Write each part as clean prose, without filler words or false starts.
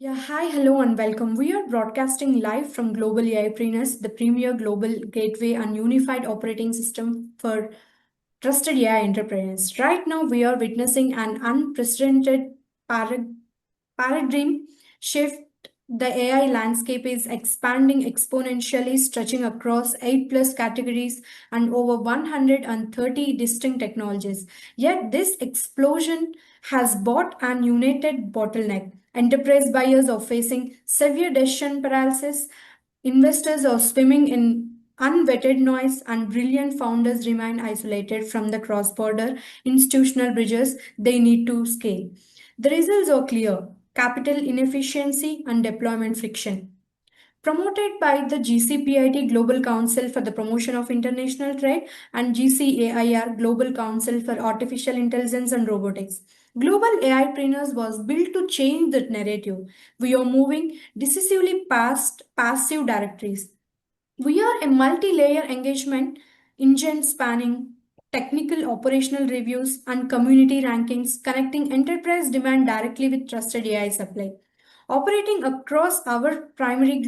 Yeah, hi, hello, and welcome. We are broadcasting live from GlobalAIPreneurs, the premier global gateway and unified operating system for trusted AI entrepreneurs. Right now, we are witnessing an unprecedented paradigm shift. The AI landscape is expanding exponentially, stretching across 8 plus categories and over 130 distinct technologies. Yet, this explosion has brought an united bottleneck. Enterprise buyers are facing severe decision paralysis, investors are swimming in unwetted noise, and brilliant founders remain isolated from the cross border institutional bridges they need to scale. The results are clear: capital inefficiency and deployment friction. Promoted by the GCPIT Global Council for the Promotion of International Trade and GCAIR Global Council for Artificial Intelligence and Robotics. Global AIpreneurs was built to change that narrative. We are moving decisively past passive directories. We are a multi-layer engagement engine spanning technical operational reviews and community rankings, connecting enterprise demand directly with trusted AI supply. Operating across our primary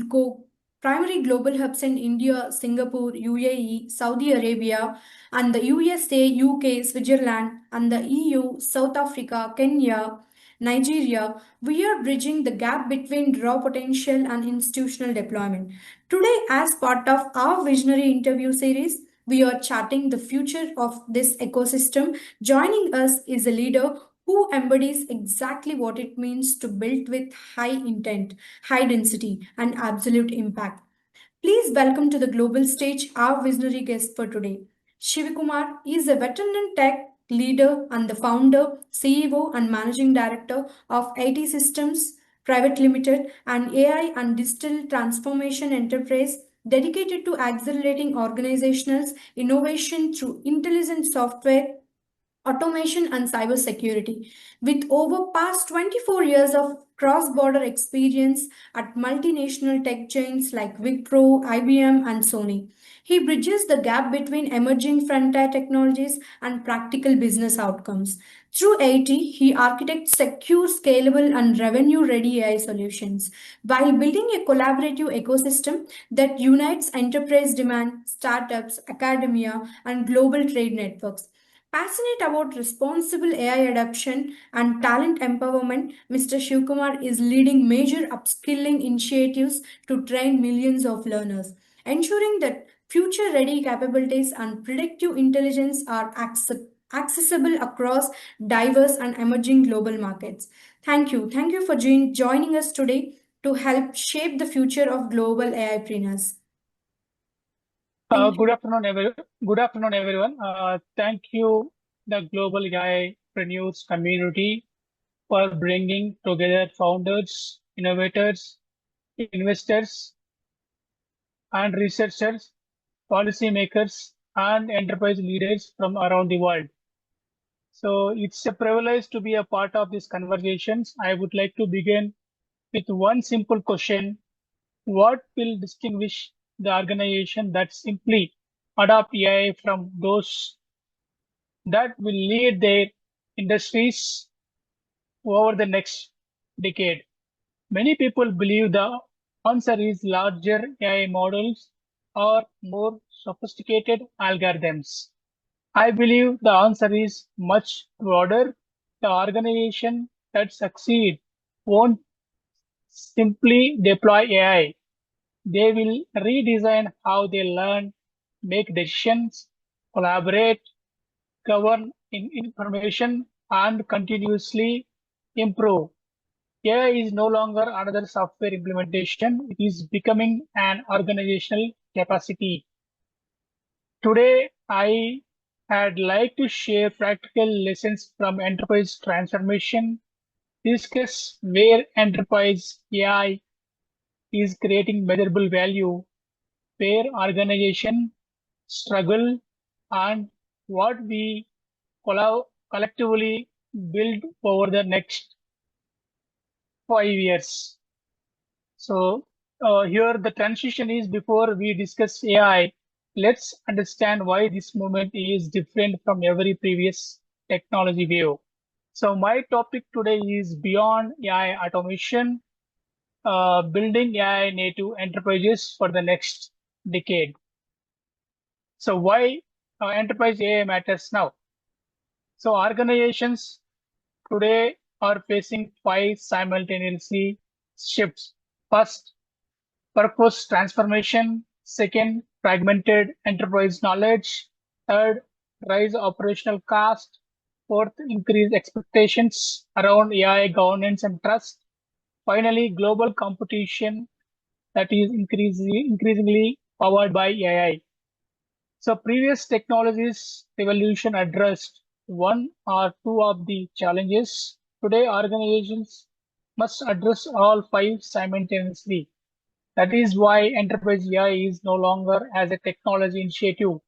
global hubs in India, Singapore, UAE, Saudi Arabia, and the USA, UK, Switzerland, and the EU, South Africa, Kenya, Nigeria, we are bridging the gap between raw potential and institutional deployment. Today, as part of our visionary interview series, we are charting the future of this ecosystem. Joining us is a leader who embodies exactly what it means to build with high intent, high density, and absolute impact. Please welcome to the global stage our visionary guest for today. Shivakumar is a veteran tech leader and the founder, CEO, and managing director of AEITY Systems Private Limited, an AI and digital transformation enterprise dedicated to accelerating organizational innovation through intelligent software, automation, and cybersecurity. With over past 24 years of cross-border experience at multinational tech giants like Wipro, IBM, and Sony, he bridges the gap between emerging frontier technologies and practical business outcomes. Through AITY, he architects secure, scalable, and revenue-ready AI solutions while building a collaborative ecosystem that unites enterprise demand, startups, academia, and global trade networks. Passionate about responsible AI adoption and talent empowerment, Mr. Shivakumar is leading major upskilling initiatives to train millions of learners, ensuring that future ready capabilities and predictive intelligence are accessible across diverse and emerging global markets. Thank you. Thank you for joining us today to help shape the future of global AIpreneurs. Thank you. Good afternoon, everyone. Thank you, the Global AIpreneurs community, for bringing together founders, innovators, investors, and researchers, policymakers, and enterprise leaders from around the world. So it's a privilege to be a part of these conversations. I would like to begin with one simple question: what will distinguish the organization that simply adopt AI from those that will lead their industries over the next decade? Many people believe the answer is larger AI models or more sophisticated algorithms. I believe the answer is much broader. The organization that succeed won't simply deploy AI. They will redesign how they learn, make decisions, collaborate, govern information, and continuously improve. AI is no longer another software implementation. It is becoming an organizational capacity. Today, I had like to share practical lessons from enterprise transformation, discuss where enterprise AI is creating measurable value, where organization struggle, and what we collectively build over the next 5 years. So here the transition is, before we discuss AI, let's understand why this movement is different from every previous technology wave. So my topic today is beyond AI automation. building AI native enterprises for the next decade. So why enterprise AI matters now? So organizations today are facing five simultaneously shifts. First, workforce transformation. Second, fragmented enterprise knowledge. Third, rise operational cost. Fourth, increased expectations around AI governance and trust. Finally, global competition that is increasingly powered by AI. So previous technologies evolution addressed one or two of the challenges. Today, organizations must address all five simultaneously. That is why enterprise AI is no longer as a technology initiative.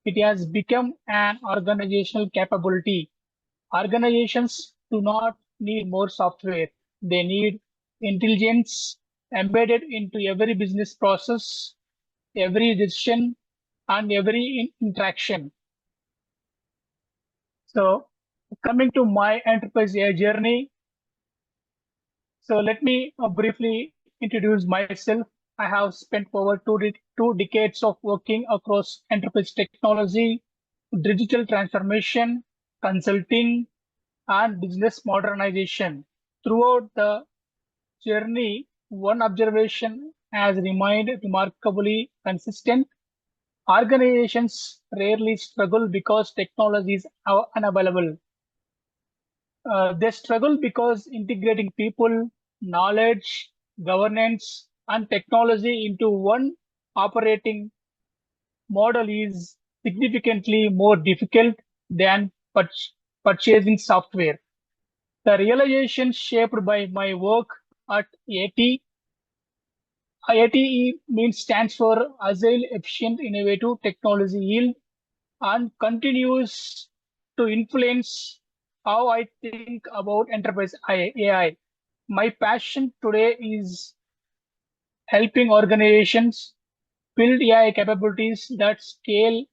It has become an organizational capability. Organizations do not need more software. They need intelligence embedded into every business process, every decision, and every interaction. So coming to my enterprise AI journey, so let me briefly introduce myself. I have spent over two decades of working across enterprise technology, digital transformation, consulting, and business modernization. Throughout the journey, one observation has remained remarkably consistent. Organizations rarely struggle because technology is unavailable. They struggle because integrating people, knowledge, governance, and technology into one operating model is significantly more difficult than purchasing software. The realization shaped by my work at AT, ATE means stands for Agile Efficient Innovative Technology Yield and continues to influence how I think about enterprise AI. My passion today is helping organizations build AI capabilities that scale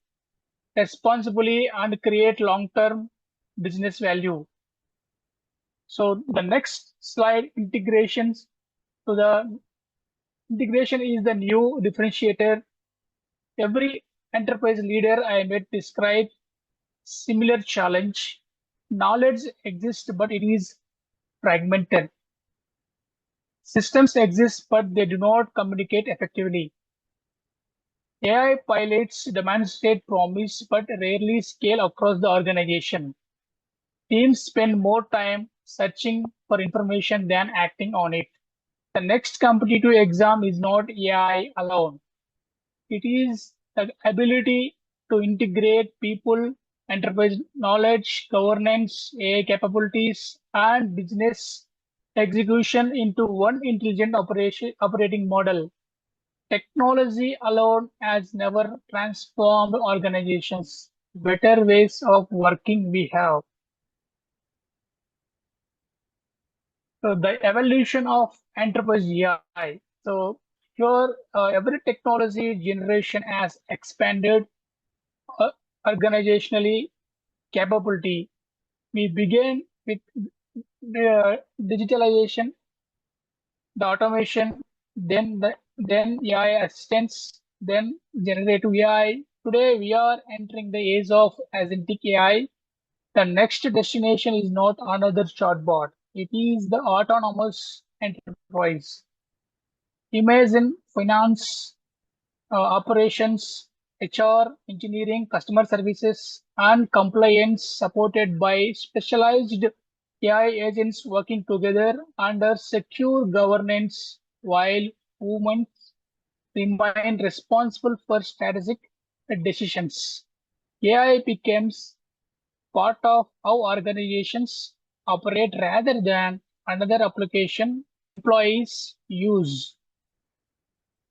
responsibly and create long-term business value. So the next slide, to the integration is the new differentiator. Every enterprise leader I met described similar challenge. Knowledge exists, but it is fragmented. Systems exist, but they do not communicate effectively. AI pilots demonstrate promise, but rarely scale across the organization. Teams spend more time searching for information than acting on it. The next competitive exam is not AI alone. It is the ability to integrate people, enterprise knowledge, governance, AI capabilities, and business execution into one intelligent operating model. Technology alone has never transformed organizations. Better ways of working we have. So the evolution of enterprise AI. So here, every technology generation has expanded uh, organizationally capability. We began with the digitalization, the automation, then AI assistance, then generative AI. Today we are entering the age of agentic AI. The next destination is not another chatbot. It is the autonomous enterprise. Imagine finance, operations, HR, engineering, customer services, and compliance supported by specialized AI agents working together under secure governance while humans remain responsible for strategic decisions. AI becomes part of how organizations operate rather than another application employees use.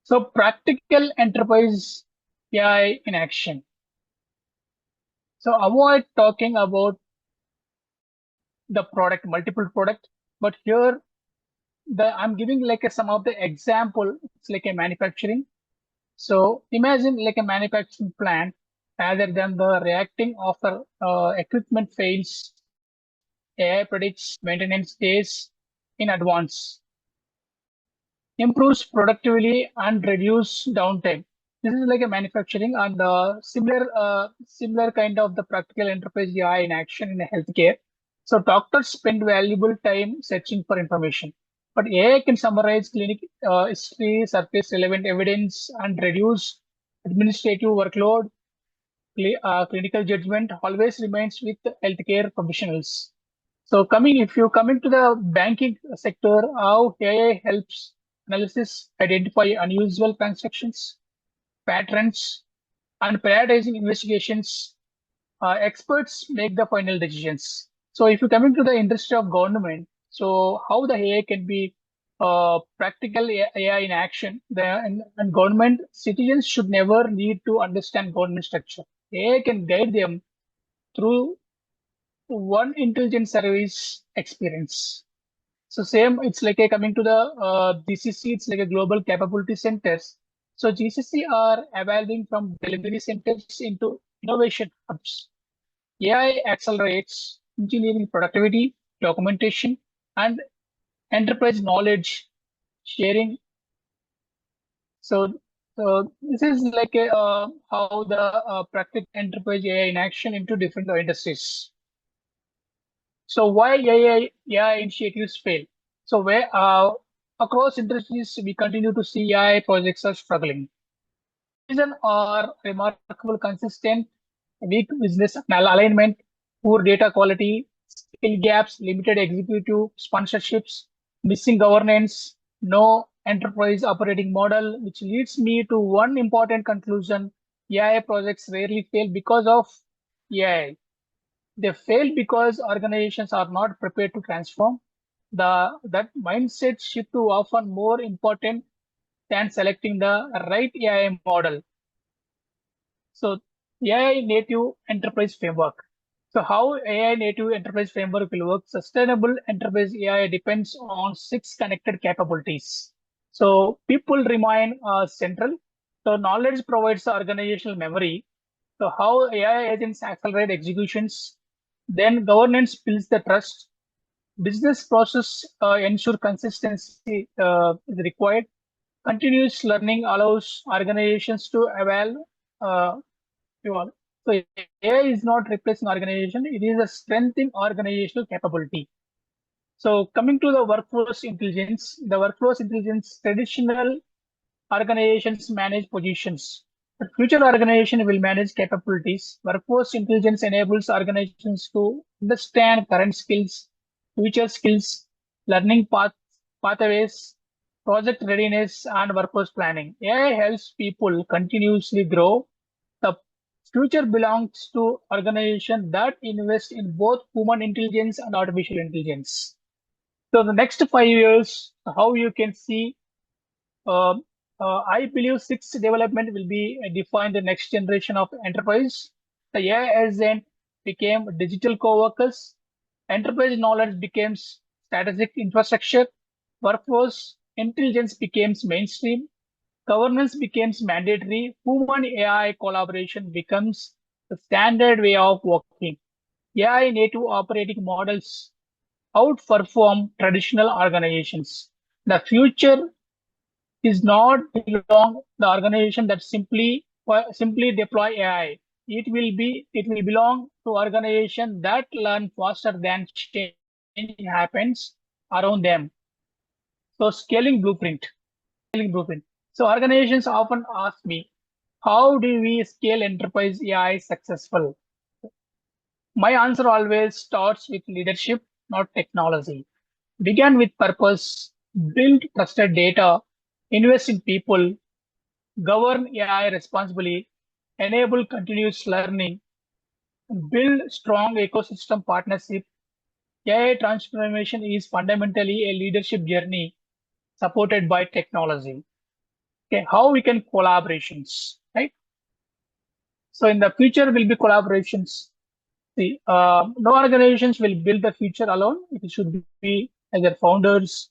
So practical enterprise AI in action. So avoid talking about the product, multiple product, but here I'm giving like some of the example. It's like a manufacturing. So imagine like a manufacturing plant rather than the reacting after equipment fails, AI predicts maintenance days in advance. improves productivity and reduce downtime. This is like a manufacturing and similar kind of the practical enterprise AI in action in healthcare. So doctors spend valuable time searching for information, but AI can summarize clinic history, surface relevant evidence, and reduce administrative workload. Clinical judgment always remains with healthcare professionals. So if you come into the banking sector, how AI helps analysis identify unusual transactions, patterns, and prioritizing investigations. Experts make the final decisions. So if you come into the industry of government, so how the AI can be practical AI in action, and government citizens should never need to understand government structure. AI can guide them through one intelligent service experience. So same, it's like a coming to the GCC, it's like a global capability centers. So GCC are evolving from delivery centers into innovation hubs. AI accelerates engineering productivity, documentation, and enterprise knowledge sharing. So this is like how the practical enterprise AI in action into different industries. So why AI initiatives fail? So where across industries we continue to see AI projects are struggling. Reason are remarkable consistent, weak business alignment, poor data quality, skill gaps, limited executive sponsorships, missing governance, no enterprise operating model, which leads me to one important conclusion. AI projects rarely fail because of AI. They fail because organizations are not prepared to transform. That mindset shift is often more important than selecting the right AI model. So AI native enterprise framework. So how AI native enterprise framework will work? Sustainable enterprise AI depends on six connected capabilities. So people remain central. So knowledge provides the organizational memory. So how AI agents accelerate executions. Then governance builds the trust. Business process ensure consistency is required. Continuous learning allows organizations to uh, evolve. So AI is not replacing organization; it is a strengthening organizational capability. So coming to the workforce intelligence, traditional organizations manage positions, but future organization will manage capabilities. Workforce intelligence enables organizations to understand current skills, future skills, learning pathways, project readiness, and workforce planning. AI helps people continuously grow. The future belongs to organizations that invest in both human intelligence and artificial intelligence. So the next 5 years, how you can see um, I believe six development will be defined the next generation of enterprise. The AI agent became digital co-workers. Enterprise knowledge becomes strategic infrastructure. Workforce intelligence becomes mainstream. Governance becomes mandatory. Human AI collaboration becomes the standard way of working. AI native operating models outperform traditional organizations. The future is not belong the organization that simply deploy AI. It will belong to organization that learn faster than change happens around them. So scaling blueprint. So organizations often ask me, how do we scale enterprise AI successful? My answer always starts with leadership, not technology. Begin with purpose, build trusted data, invest in people, govern AI responsibly, enable continuous learning, build strong ecosystem partnership. AI transformation is fundamentally a leadership journey supported by technology. Okay, how we can collaborations, right? So in the future will be collaborations. See, no organizations will build the future alone. It should be either founders,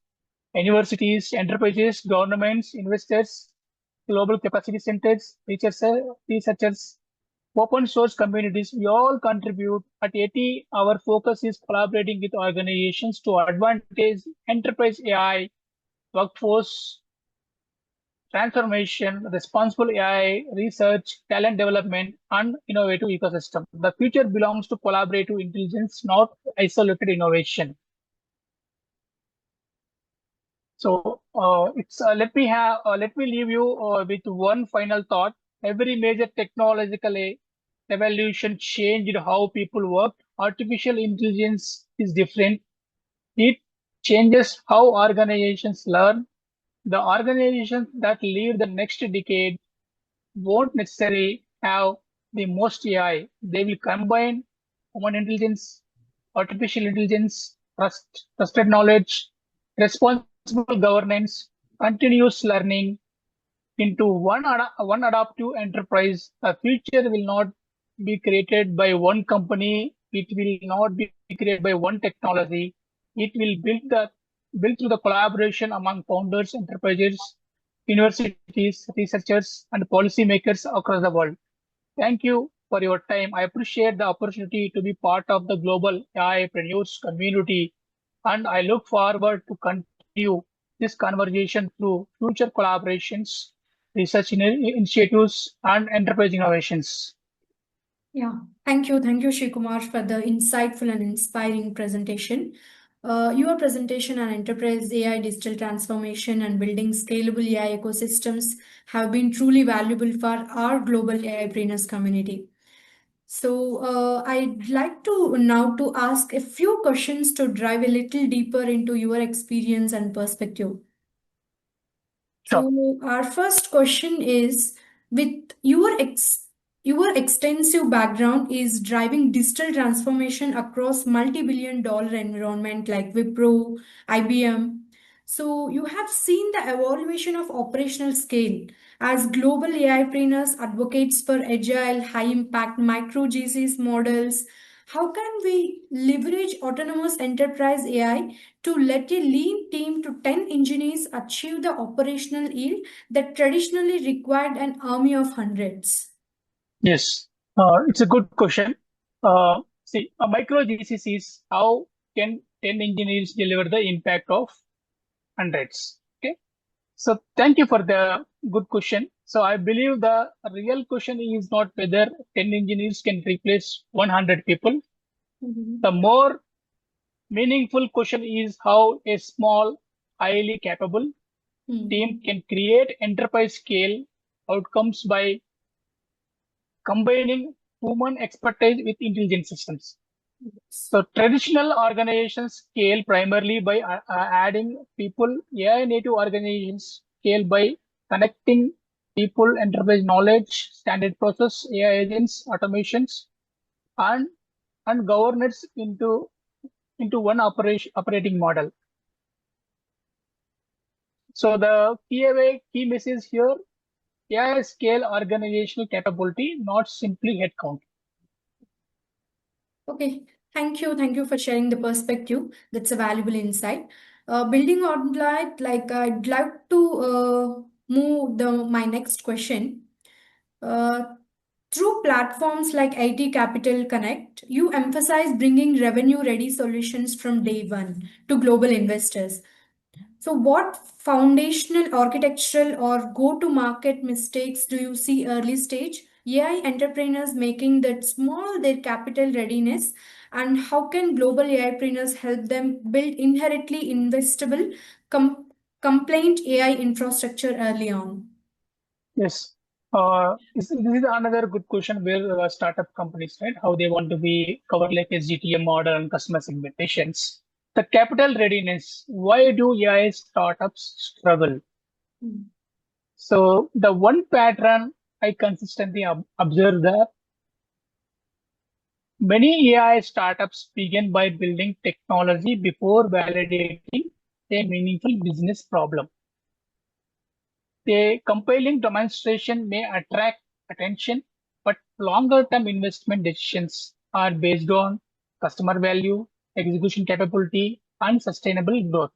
universities, enterprises, governments, investors, global capacity centers, researchers, open source communities. We all contribute. At AT, our focus is collaborating with organizations to advantage enterprise AI workforce. transformation, responsible AI, research, talent development, and innovative ecosystem. The future belongs to collaborative intelligence, not isolated innovation. So let me leave you with one final thought. Every major technological evolution changed how people work. Artificial intelligence is different. It changes how organizations learn. The organizations that lead the next decade won't necessarily have the most AI. They will combine human intelligence, artificial intelligence, trusted knowledge, responsible governance, continuous learning into one adaptive enterprise. The future will not be created by one company. It will not be created by one technology. It will built through the collaboration among founders, enterprises, universities, researchers, and policymakers across the world. Thank you for your time. I appreciate the opportunity to be part of the global AIpreneurs community, and I look forward to continue this conversation through future collaborations, research initiatives, and enterprise innovations. Yeah, thank you. Thank you, Shivakumar, for the insightful and inspiring presentation. Your presentation on enterprise AI digital transformation and building scalable AI ecosystems have been truly valuable for our global AI brainers community. So I'd like to now to ask a few questions to dive a little deeper into your experience and perspective. Sure. So our first question is, with your extensive background is driving digital transformation across multi-billion-dollar environment like Wipro, IBM. So you have seen the evaluation of operational scale as global AI trainers advocates for agile, high impact micro GCs models. How can we leverage autonomous enterprise AI to let a lean team to 10 engineers achieve the operational yield that traditionally required an army of hundreds? Yes, it's a good question. See, a micro GCC is how can 10 engineers deliver the impact of hundreds? Okay. So thank you for the good question. So I believe the real question is not whether 10 engineers can replace 100 people. Mhm. The more meaningful question is how a small, highly capable team Mhm. can create enterprise scale outcomes by combining human expertise with intelligent systems. Yes. So traditional organizations scale primarily by adding people. AI native organizations scale by connecting people, enterprise knowledge, standard process, AI agents, automations, and governance into one operating model. So the key message here: AI scale organizational capability, not simply headcount. Okay, thank you. Thank you for sharing the perspective. That's a valuable insight. Building on that, like I'd like to move the my next question. Uh, Through platforms like IT Capital Connect, you emphasize bringing revenue-ready solutions from day one to global investors. So, what foundational architectural or go-to-market mistakes do you see early stage AI entrepreneurs making that small their capital readiness, and how can global AIpreneurs help them build inherently investable complaint AI infrastructure early on? Yes. This is another good question where startup companies, right, how they want to be covered like SGTM model and customer segmentations. The capital readiness. Why do AI startups struggle? Hmm. So the one pattern I consistently observe that many AI startups begin by building technology before validating a meaningful business problem. A compelling demonstration may attract attention, but longer term investment decisions are based on customer value, execution capability, and sustainable growth.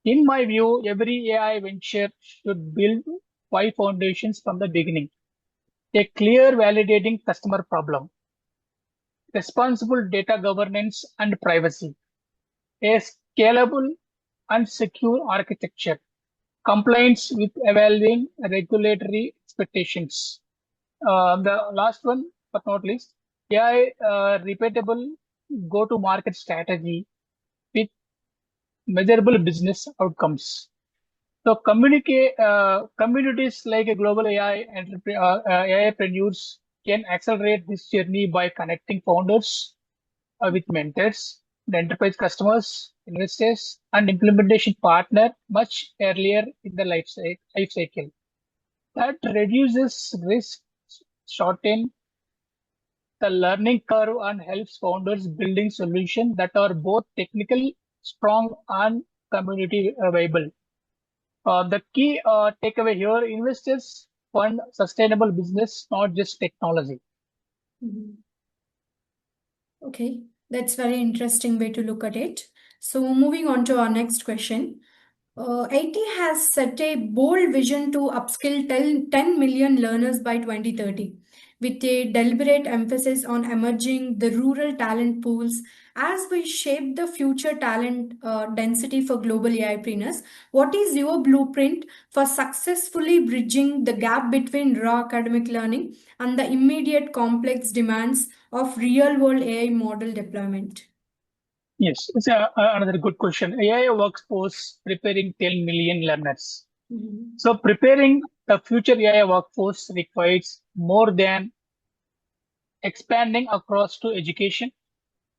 In my view, every AI venture should build five foundations from the beginning: a clear validating customer problem, responsible data governance and privacy, a scalable and secure architecture, compliance with evolving regulatory expectations. The last one, but not least, AI repeatable go-to-market strategy with measurable business outcomes. So communities like a global AIpreneurs can accelerate this journey by connecting founders with mentors, the enterprise customers, investors, and implementation partner much earlier in the life cycle. That reduces risk, shorten the learning curve, and helps founders building solutions that are both technically strong and community viable. The key takeaway here: investors fund sustainable business, not just technology. Mhm. Okay, that's very interesting way to look at it. So moving on to our next question. AT has set a bold vision to upskill 10 million learners by 2030, with a deliberate emphasis on emerging the rural talent pools as we shape the future talent density for global AIpreneurs. What is your blueprint for successfully bridging the gap between raw academic learning and the immediate complex demands of real-world AI model deployment? Yes, it's another good question. AI workforce preparing 10 million learners. Mhm. So preparing the future AI workforce requires more than expanding across to education.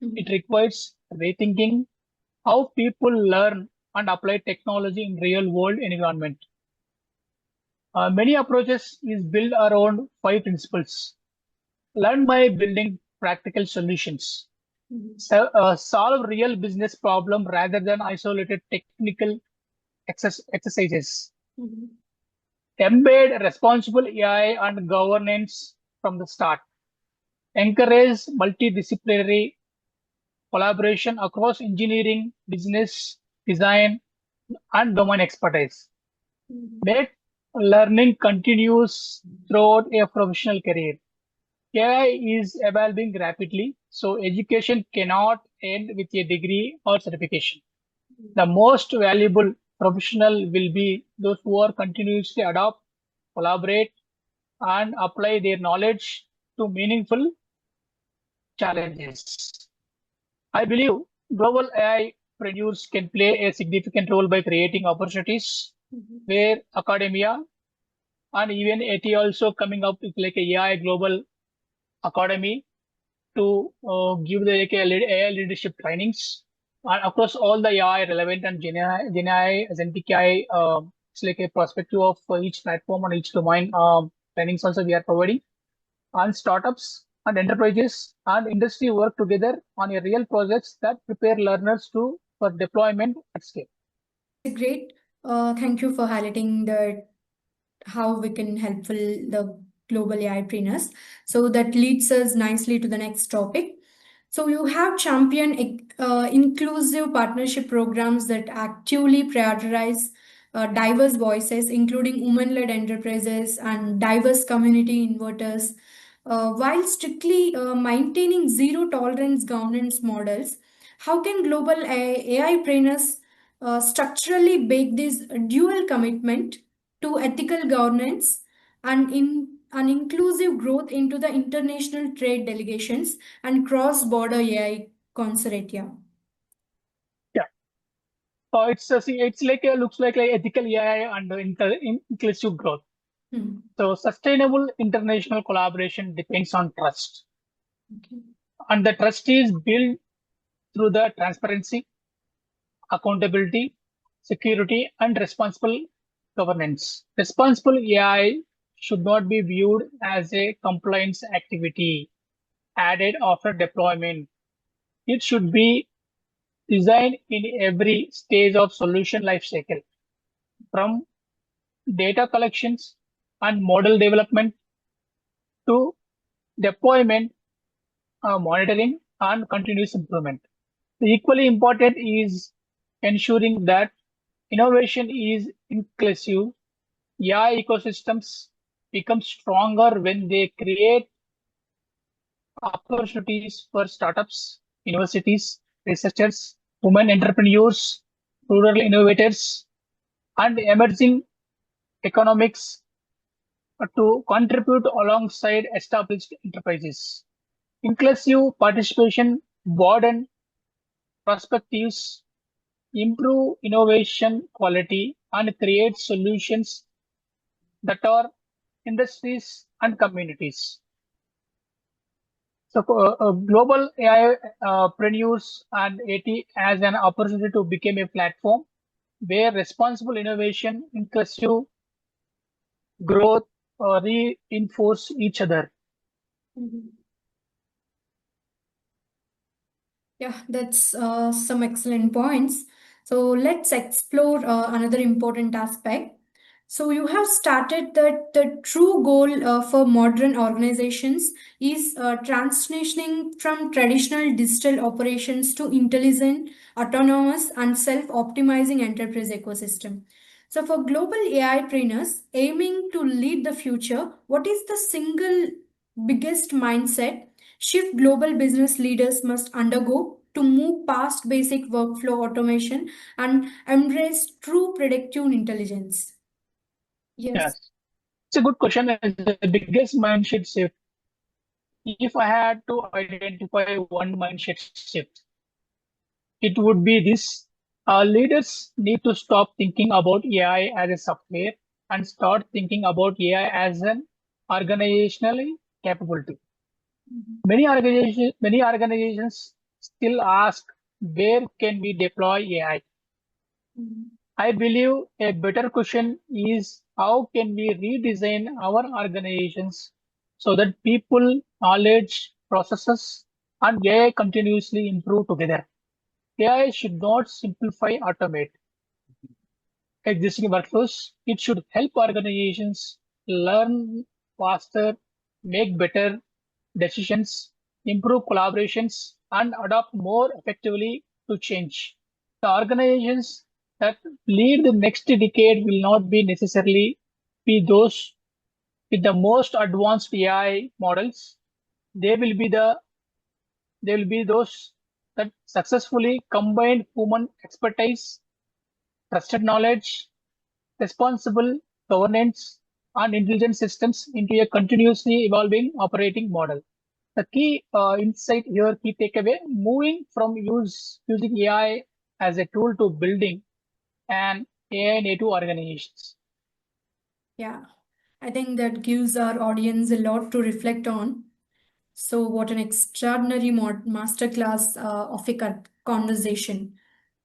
It Mhm. requires rethinking how people learn and apply technology in real world environment. Many approaches is built around five principles. Learn by building practical solutions. Mhm. Solve real business problem rather than isolated technical exercises. Mhm. Embed responsible AI and governance from the start. Encourage multidisciplinary collaboration across engineering, business, design, and domain expertise. Mhm. Make learning continuous throughout a professional career. AI is evolving rapidly, so education cannot end with a degree or certification. The most valuable professional will be those who are continuously adopt, collaborate, and apply their knowledge to meaningful challenges. I believe global AIpreneurs can play a significant role by creating opportunities Mhm. where academia and even AT also coming up with like a AI global academy to give the like, AI leadership trainings and across all the AI relevant and Gen AI, agentic AI. It's like a perspective of each platform and each domain trainings also we are providing. And startups and enterprises and industry work together on a real projects that prepare learners to for deployment at scale. Great. Thank you for highlighting the how we can helpful the global AIpreneurs. So that leads us nicely to the next topic. So you have championed inclusive partnership programs that actively prioritize diverse voices, including women-led enterprises and diverse community inverters, while strictly maintaining zero tolerance governance models. How can global AI trainers structurally bake this dual commitment to ethical governance and in an inclusive growth into the international trade delegations and cross-border AI consortia? Yeah, it's like a, looks like ethical AI and inclusive growth. Hmm. So sustainable international collaboration depends on trust, Okay. and the trust is built through the transparency, accountability, security, and responsible governance. Responsible AI should not be viewed as a compliance activity added after deployment. It should be designed in every stage of solution lifecycle, from data collections and model development to deployment, monitoring, and continuous improvement. Equally important is ensuring that innovation is inclusive. AI ecosystems become stronger when they create opportunities for startups, universities, researchers, women entrepreneurs, rural innovators, and emerging economics to contribute alongside established enterprises. Inclusive participation broaden perspectives, improve innovation quality, and create solutions that are industries and communities. So, global AI preneurs and AT as an opportunity to become a platform where responsible innovation, inclusive growth reinforce each other. Mhm. Yeah, that's some excellent points. So let's explore another important aspect. So you have started that the true goal for modern organizations is transitioning from traditional digital operations to intelligent, autonomous, and self-optimizing enterprise ecosystem. So for global AI trainers aiming to lead the future, what is the single biggest mindset shift global business leaders must undergo to move past basic workflow automation and embrace true predictive intelligence? Yes. Yes, it's a good question. As the biggest mindset shift, if I had to identify one mindset shift, it would be this. Leaders need to stop thinking about AI as a software and start thinking about AI as an organizationally capability. Mhm. Many organizations still ask, where can we deploy AI? Mhm. I believe a better question is, how can we redesign our organizations so that people, knowledge, processes, and AI continuously improve together? AI should not simplify, automate existing workflows. It should help organizations learn faster, make better decisions, improve collaborations, and adapt more effectively to change. The organizations that lead the next decade will not be necessarily be those with the most advanced AI models. They will be those that successfully combine human expertise, trusted knowledge, responsible governance, and intelligent systems into a continuously evolving operating model. The key insight here, key takeaway, moving from using AI as a tool to building an AI native organizations. Yeah, I think that gives our audience a lot to reflect on. So, what an extraordinary masterclass of a conversation.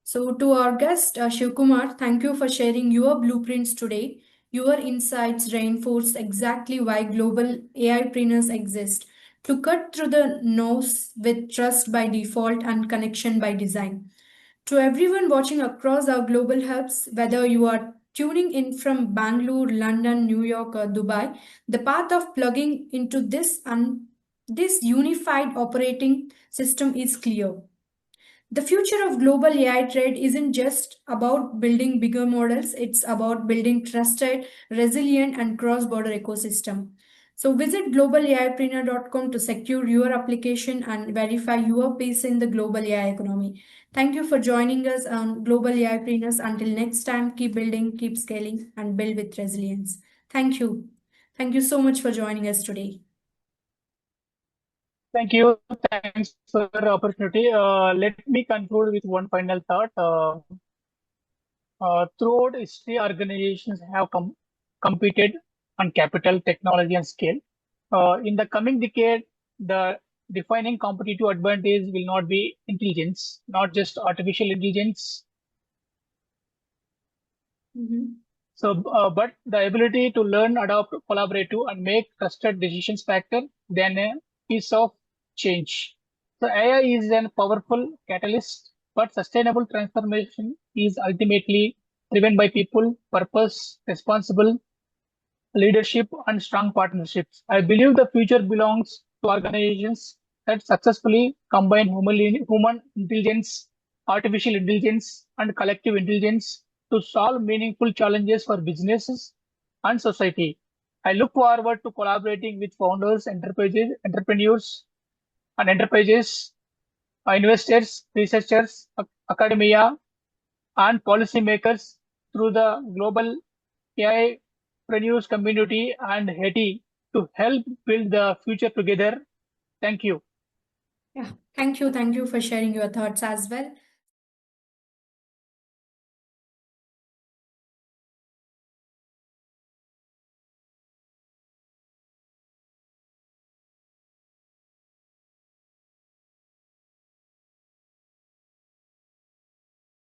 So, to our guest, Shivakumar, thank you for sharing your blueprints today. Your insights reinforce exactly why global AI trainers exist to cut through the noise with trust by default and connection by design. To everyone watching across our global hubs, whether you are tuning in from Bangalore, London, New York, or Dubai, the path of plugging into this unified operating system is clear. The future of global AI trade isn't just about building bigger models, it's about building trusted, resilient, and cross border ecosystem. So visit globalaipreneur.com to secure your application and verify your place in the global AI economy. Thank you for joining us on Global AIpreneurs. Until next time, keep building, keep scaling, and build with resilience. Thank you. Thank you so much for joining us today. Thank you. Thanks for the opportunity. Let me conclude with one final thought. Throughout history, organizations have competed on capital, technology, and scale. In the coming decade, the defining competitive advantage will not be intelligence, not just artificial intelligence, Mhm. but the ability to learn, adopt, collaborate, and make trusted decisions factor than a piece of change. So AI is a powerful catalyst, but sustainable transformation is ultimately driven by people, purpose, responsible leadership, and strong partnerships. I believe the future belongs to organizations that successfully combine human intelligence, artificial intelligence, and collective intelligence to solve meaningful challenges for businesses and society. I look forward to collaborating with founders, entrepreneurs, and enterprises, investors, researchers, academia, and policymakers through the global AIpreneurs community and AEITY to help build the future together. Thank you. Yeah, thank you. Thank you for sharing your thoughts as well.